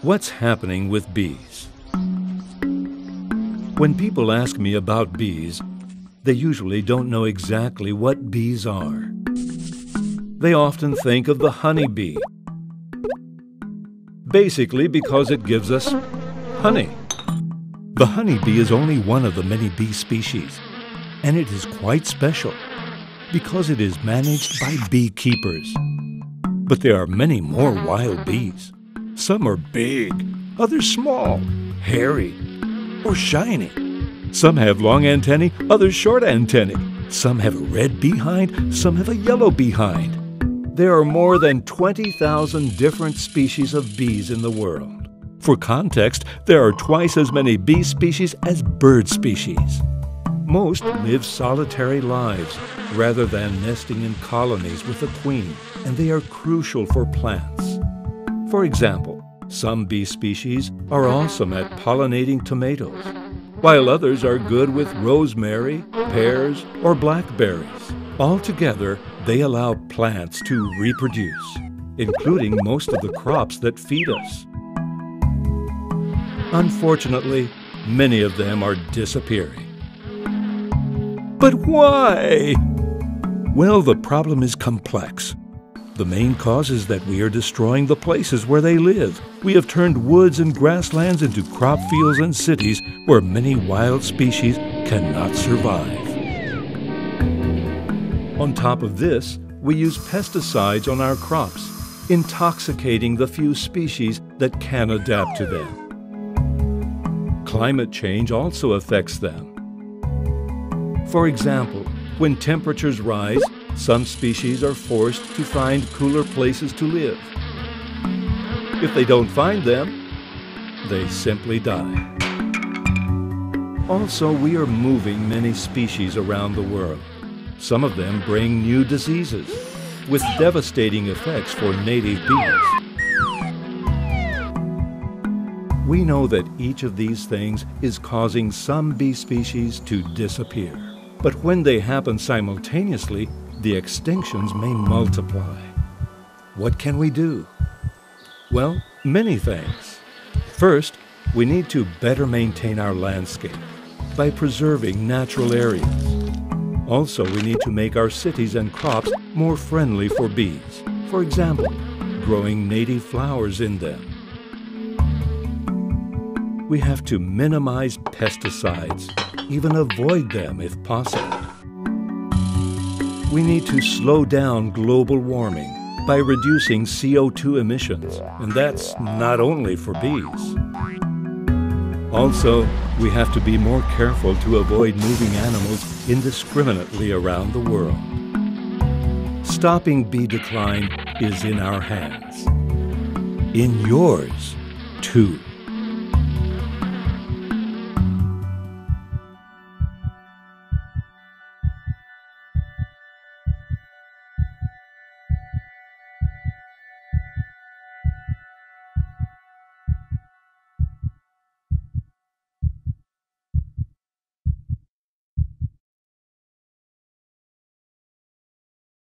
What's happening with bees? When people ask me about bees, they usually don't know exactly what bees are. They often think of the honeybee, basically because it gives us honey. The honeybee is only one of the many bee species, and it is quite special because it is managed by beekeepers. But there are many more wild bees. Some are big, others small, hairy, or shiny. Some have long antennae, others short antennae. Some have a red behind, some have a yellow behind. There are more than 20,000 different species of bees in the world. For context, there are twice as many bee species as bird species. Most live solitary lives rather than nesting in colonies with a queen, and they are crucial for plants. For example, some bee species are awesome at pollinating tomatoes, while others are good with rosemary, pears, or blackberries. Altogether, they allow plants to reproduce, including most of the crops that feed us. Unfortunately, many of them are disappearing. But why? Well, the problem is complex. The main cause is that we are destroying the places where they live. We have turned woods and grasslands into crop fields and cities where many wild species cannot survive. On top of this, we use pesticides on our crops, intoxicating the few species that can adapt to them. Climate change also affects them. For example, when temperatures rise, some species are forced to find cooler places to live. If they don't find them, they simply die. Also, we are moving many species around the world. Some of them bring new diseases, with devastating effects for native bees. We know that each of these things is causing some bee species to disappear. But when they happen simultaneously, the extinctions may multiply. What can we do? Well, many things. First, we need to better maintain our landscape by preserving natural areas. Also, we need to make our cities and crops more friendly for bees. For example, growing native flowers in them. We have to minimize pesticides, even avoid them if possible. We need to slow down global warming by reducing CO2 emissions, and that's not only for bees. Also, we have to be more careful to avoid moving animals indiscriminately around the world. Stopping bee decline is in our hands. In yours, too.